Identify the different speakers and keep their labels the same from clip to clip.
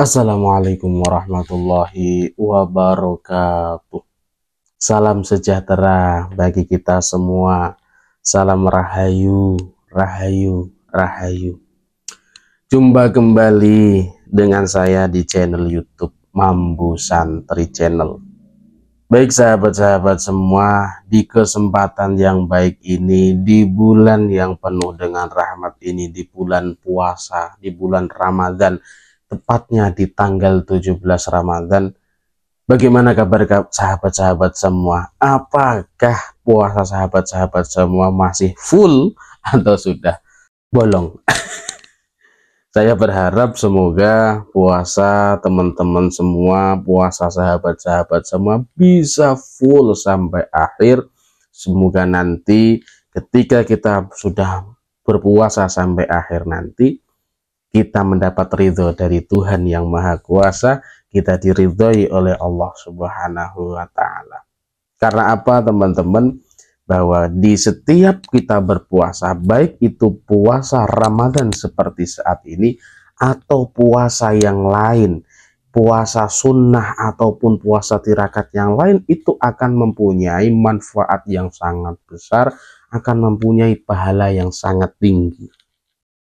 Speaker 1: Assalamualaikum warahmatullahi wabarakatuh. Salam sejahtera bagi kita semua. Salam rahayu, rahayu, rahayu. Jumpa kembali dengan saya di channel YouTube Mambu Santri Channel. Baik sahabat-sahabat semua, di kesempatan yang baik ini, di bulan yang penuh dengan rahmat ini, di bulan puasa, di bulan Ramadan, tepatnya di tanggal 17 Ramadan. Bagaimana kabar sahabat-sahabat semua? Apakah puasa sahabat-sahabat semua masih full atau sudah bolong? Saya berharap semoga puasa teman-teman semua, puasa sahabat-sahabat semua bisa full sampai akhir. Semoga nanti ketika kita sudah berpuasa sampai akhir nanti, kita mendapat ridho dari Tuhan yang Maha Kuasa, kita diridhoi oleh Allah Subhanahu wa Ta'ala. Karena apa, teman-teman? Bahwa di setiap kita berpuasa, baik itu puasa Ramadan seperti saat ini, atau puasa yang lain, puasa sunnah ataupun puasa tirakat yang lain, itu akan mempunyai manfaat yang sangat besar, akan mempunyai pahala yang sangat tinggi.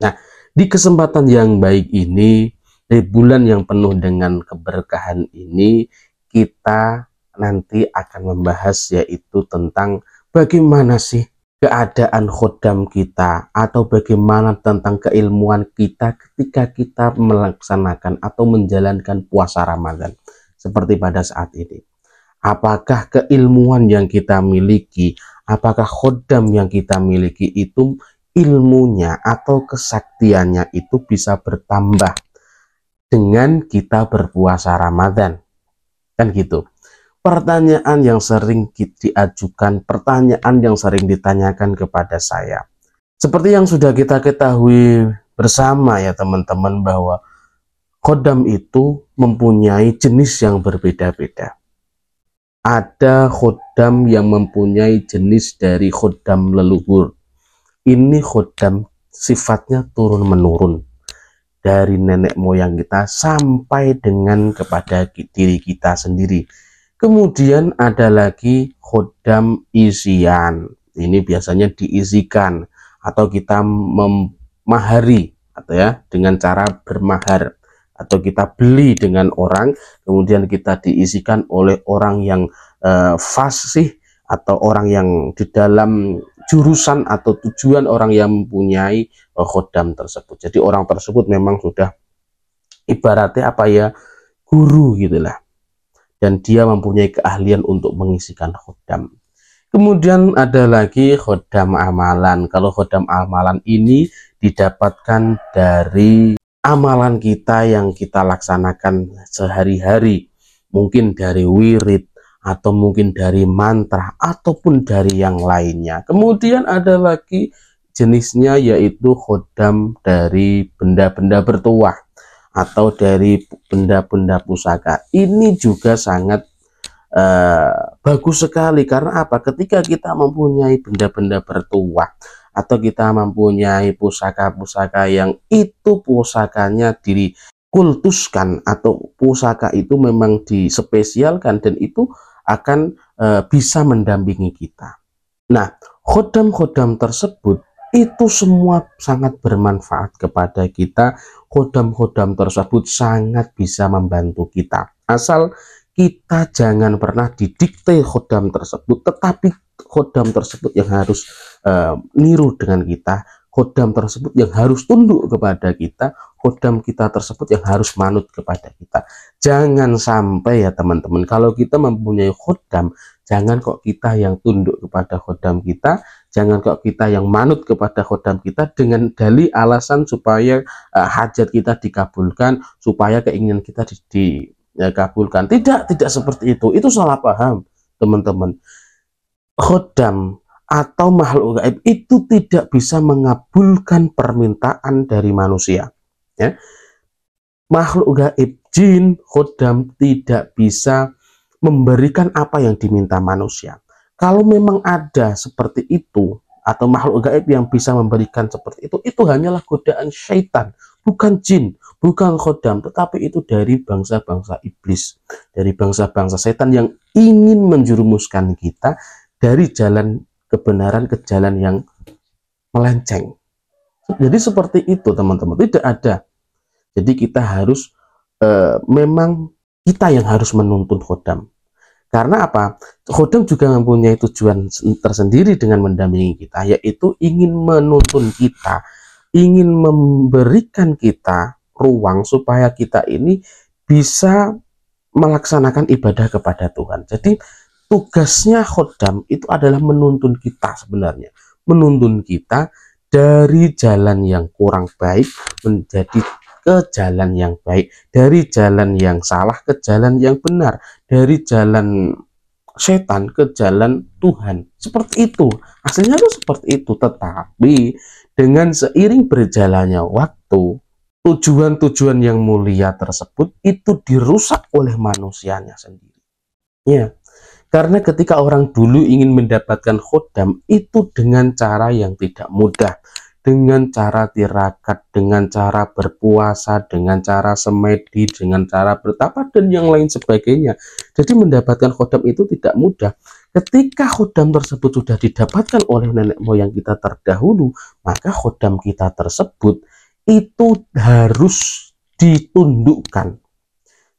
Speaker 1: Nah, di kesempatan yang baik ini, di bulan yang penuh dengan keberkahan ini, kita nanti akan membahas yaitu tentang bagaimana sih keadaan khodam kita, atau bagaimana tentang keilmuan kita ketika kita melaksanakan atau menjalankan puasa Ramadan seperti pada saat ini. Apakah keilmuan yang kita miliki, apakah khodam yang kita miliki itu ilmunya atau kesaktiannya itu bisa bertambah dengan kita berpuasa Ramadan, kan gitu. Pertanyaan yang sering diajukan, pertanyaan yang sering ditanyakan kepada saya, seperti yang sudah kita ketahui bersama ya teman-teman, bahwa khodam itu mempunyai jenis yang berbeda-beda. Ada khodam yang mempunyai jenis dari khodam leluhur. Ini khodam sifatnya turun-menurun dari nenek moyang kita sampai dengan kepada diri kita sendiri. Kemudian ada lagi khodam isian. Ini biasanya diisikan atau kita memahari, atau ya dengan cara bermahar, atau kita beli dengan orang, kemudian kita diisikan oleh orang yang fasih, atau orang yang di dalam jurusan atau tujuan orang yang mempunyai khodam tersebut. Jadi orang tersebut memang sudah ibaratnya apa ya, guru gitulah, dan dia mempunyai keahlian untuk mengisikan khodam. Kemudian ada lagi khodam amalan. Kalau khodam amalan ini didapatkan dari amalan kita yang kita laksanakan sehari-hari, mungkin dari wirid, atau mungkin dari mantra, ataupun dari yang lainnya. Kemudian ada lagi jenisnya yaitu khodam dari benda-benda bertuah, atau dari benda-benda pusaka. Ini juga sangat bagus sekali. Karena apa? Ketika kita mempunyai benda-benda bertuah, atau kita mempunyai pusaka-pusaka yang itu pusakanya dikultuskan, atau pusaka itu memang dispesialkan, dan itu akan bisa mendampingi kita. Nah, khodam-khodam tersebut itu semua sangat bermanfaat kepada kita. Khodam-khodam tersebut sangat bisa membantu kita, asal kita jangan pernah didikte khodam tersebut, tetapi khodam tersebut yang harus niru dengan kita, khodam tersebut yang harus tunduk kepada kita, khodam kita tersebut yang harus manut kepada kita. Jangan sampai ya teman-teman, kalau kita mempunyai khodam, jangan kok kita yang tunduk kepada khodam kita, jangan kok kita yang manut kepada khodam kita dengan dalih alasan supaya hajat kita dikabulkan, supaya keinginan kita dikabulkan. Tidak seperti itu salah paham teman-teman. Khodam atau makhluk gaib itu tidak bisa mengabulkan permintaan dari manusia, ya. Makhluk gaib, jin, khodam tidak bisa memberikan apa yang diminta manusia. Kalau memang ada seperti itu, atau makhluk gaib yang bisa memberikan seperti itu hanyalah godaan syaitan, bukan jin, bukan khodam, tetapi itu dari bangsa-bangsa iblis, dari bangsa-bangsa setan yang ingin menjerumuskan kita dari jalan kebenaran ke jalan yang melenceng. Jadi seperti itu teman-teman, tidak ada. Jadi kita harus memang kita yang harus menuntun khodam. Karena apa? Khodam juga mempunyai tujuan tersendiri dengan mendampingi kita, yaitu ingin menuntun kita, ingin memberikan kita ruang supaya kita ini bisa melaksanakan ibadah kepada Tuhan. Jadi tugasnya khodam itu adalah menuntun kita sebenarnya, menuntun kita dari jalan yang kurang baik menjadi ke jalan yang baik, dari jalan yang salah ke jalan yang benar, dari jalan setan ke jalan Tuhan. Seperti itu, aslinya itu seperti itu. Tetapi dengan seiring berjalannya waktu, tujuan-tujuan yang mulia tersebut itu dirusak oleh manusianya sendiri. Ya, karena ketika orang dulu ingin mendapatkan khodam itu dengan cara yang tidak mudah, dengan cara tirakat, dengan cara berpuasa, dengan cara semedi, dengan cara bertapa dan yang lain sebagainya. Jadi mendapatkan khodam itu tidak mudah. Ketika khodam tersebut sudah didapatkan oleh nenek moyang kita terdahulu, maka khodam kita tersebut itu harus ditundukkan.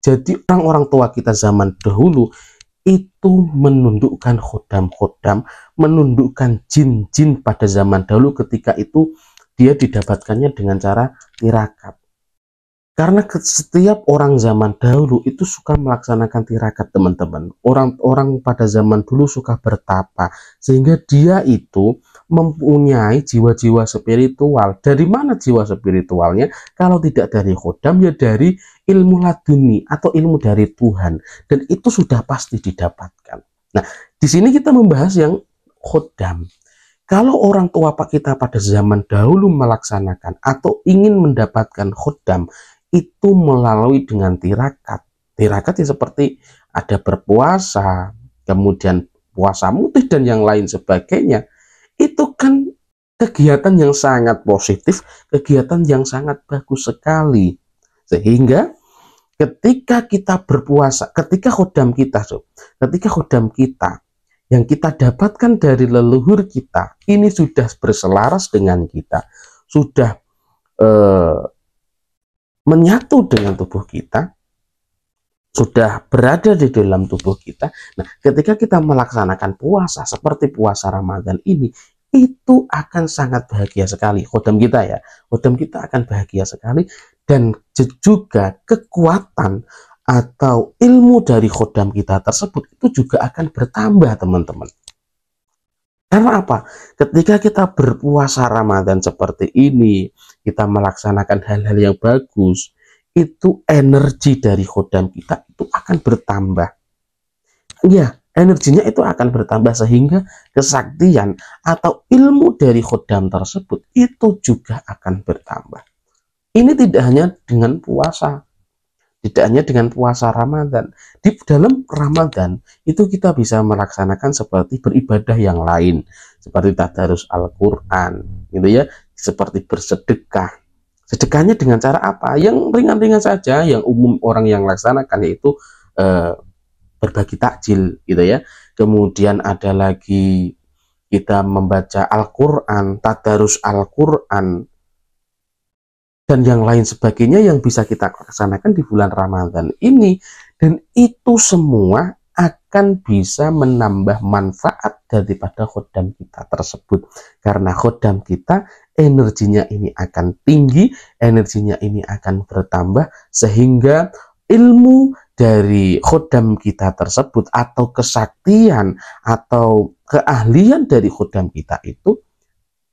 Speaker 1: Jadi orang-orang tua kita zaman dahulu itu menundukkan khodam-khodam, menundukkan jin-jin pada zaman dahulu ketika itu dia didapatkannya dengan cara tirakat. Karena setiap orang zaman dahulu itu suka melaksanakan tirakat teman-teman. Orang-orang pada zaman dulu suka bertapa, sehingga dia itu mempunyai jiwa-jiwa spiritual. Dari mana jiwa spiritualnya? Kalau tidak dari khodam, ya dari ilmu laduni atau ilmu dari Tuhan. Dan itu sudah pasti didapatkan. Nah, di sini kita membahas yang khodam. Kalau orang tua kita pada zaman dahulu melaksanakan atau ingin mendapatkan khodam, itu melalui dengan tirakat. Tirakat ya seperti ada berpuasa, kemudian puasa mutih dan yang lain sebagainya. Itu kan kegiatan yang sangat positif, kegiatan yang sangat bagus sekali. Sehingga ketika kita berpuasa, ketika khodam kita yang kita dapatkan dari leluhur kita, ini sudah berselaras dengan kita, sudah menyatu dengan tubuh kita, sudah berada di dalam tubuh kita. Nah, ketika kita melaksanakan puasa seperti puasa Ramadan ini, itu akan sangat bahagia sekali. Khodam kita ya, khodam kita akan bahagia sekali, dan juga kekuatan atau ilmu dari khodam kita tersebut itu juga akan bertambah teman-teman. Karena apa? Ketika kita berpuasa Ramadan seperti ini, kita melaksanakan hal-hal yang bagus, itu energi dari khodam kita itu akan bertambah. Ya, energinya itu akan bertambah sehingga kesaktian atau ilmu dari khodam tersebut itu juga akan bertambah. Ini tidak hanya dengan puasa, tidak hanya dengan puasa Ramadan. Di dalam Ramadan itu kita bisa melaksanakan seperti beribadah yang lain, seperti tadarus Al-Quran, gitu ya, seperti bersedekah. Sedekahnya dengan cara apa? Yang ringan-ringan saja, yang umum orang yang laksanakan yaitu berbagi takjil, gitu ya. Kemudian ada lagi kita membaca Al-Quran, tadarus Al-Quran, dan yang lain sebagainya yang bisa kita laksanakan di bulan Ramadan ini. Dan itu semua akan bisa menambah manfaat daripada khodam kita tersebut. Karena khodam kita energinya ini akan tinggi, energinya ini akan bertambah, sehingga ilmu dari khodam kita tersebut atau kesaktian atau keahlian dari khodam kita itu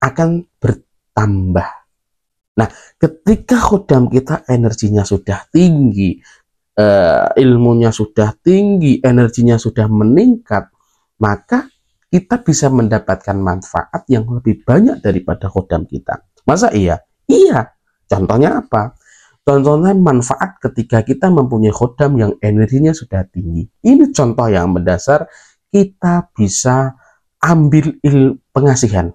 Speaker 1: akan bertambah. Nah, ketika khodam kita energinya sudah tinggi, ilmunya sudah tinggi, energinya sudah meningkat, maka kita bisa mendapatkan manfaat yang lebih banyak daripada khodam kita. Masa iya? Iya. Contohnya apa? Contohnya manfaat ketika kita mempunyai khodam yang energinya sudah tinggi. Ini contoh yang mendasar, kita bisa ambil pengasihan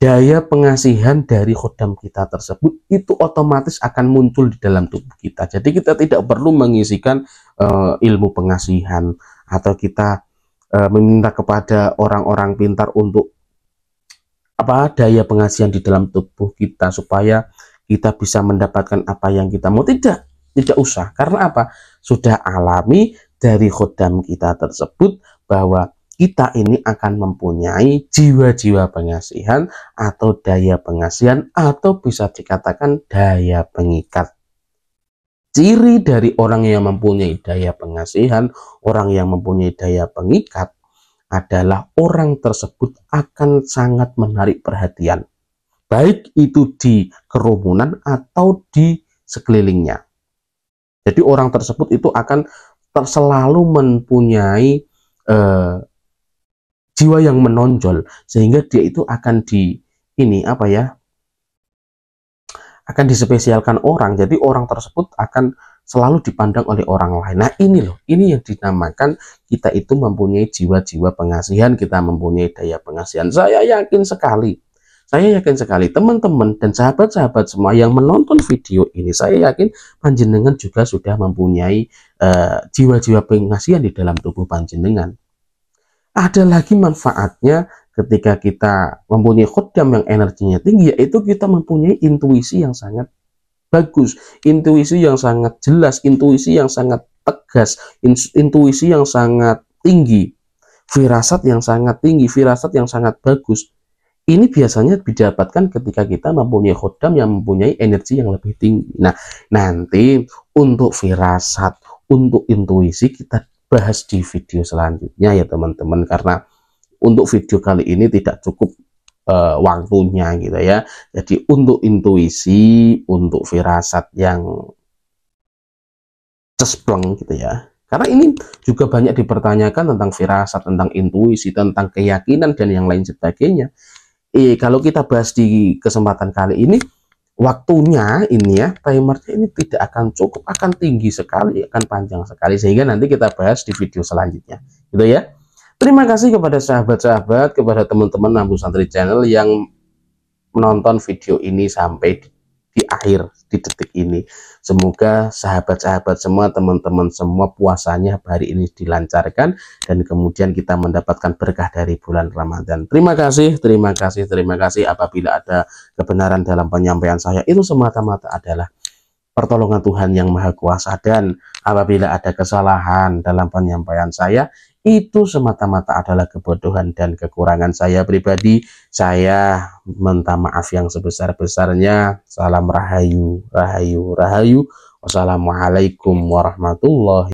Speaker 1: daya pengasihan dari khodam kita tersebut itu otomatis akan muncul di dalam tubuh kita. Jadi kita tidak perlu mengisikan ilmu pengasihan atau kita meminta kepada orang-orang pintar untuk daya pengasihan di dalam tubuh kita supaya kita bisa mendapatkan apa yang kita mau. Tidak usah. Karena apa? Sudah alami dari khodam kita tersebut bahwa kita ini akan mempunyai jiwa-jiwa pengasihan atau daya pengasihan atau bisa dikatakan daya pengikat. Ciri dari orang yang mempunyai daya pengasihan, orang yang mempunyai daya pengikat adalah orang tersebut akan sangat menarik perhatian. Baik itu di kerumunan atau di sekelilingnya. Jadi orang tersebut itu akan selalu mempunyai jiwa yang menonjol, sehingga dia itu akan akan dispesialkan orang. Jadi orang tersebut akan selalu dipandang oleh orang lain. Nah ini yang dinamakan kita itu mempunyai jiwa-jiwa pengasihan, kita mempunyai daya pengasihan. Saya yakin sekali teman-teman dan sahabat-sahabat semua yang menonton video ini, saya yakin panjenengan juga sudah mempunyai jiwa-jiwa pengasihan di dalam tubuh panjenengan. Ada lagi manfaatnya ketika kita mempunyai khodam yang energinya tinggi, yaitu kita mempunyai intuisi yang sangat bagus, intuisi yang sangat jelas, intuisi yang sangat tegas, intuisi yang sangat tinggi, firasat yang sangat tinggi, firasat yang sangat bagus. Ini biasanya didapatkan ketika kita mempunyai khodam yang mempunyai energi yang lebih tinggi. Nah, nanti untuk firasat, untuk intuisi kita bahas di video selanjutnya ya teman-teman, karena untuk video kali ini tidak cukup waktunya gitu ya. Jadi untuk intuisi, untuk firasat yang cespleng gitu ya, karena ini juga banyak dipertanyakan tentang firasat, tentang intuisi, tentang keyakinan dan yang lain sebagainya. Kalau kita bahas di kesempatan kali ini, waktunya ini ya, timernya ini tidak akan cukup, akan tinggi sekali, akan panjang sekali, sehingga nanti kita bahas di video selanjutnya gitu ya. Terima kasih kepada sahabat-sahabat, kepada teman-teman Nambu Santri Channel yang menonton video ini sampai di akhir, di detik ini. Semoga sahabat-sahabat semua, teman-teman semua puasanya hari ini dilancarkan dan kemudian kita mendapatkan berkah dari bulan Ramadan. Terima kasih apabila ada kebenaran dalam penyampaian saya, itu semata-mata adalah pertolongan Tuhan yang Maha Kuasa, dan apabila ada kesalahan dalam penyampaian saya, itu semata-mata adalah kebodohan dan kekurangan saya pribadi. Saya minta maaf yang sebesar-besarnya. Salam rahayu, rahayu, rahayu. Wassalamualaikum warahmatullahi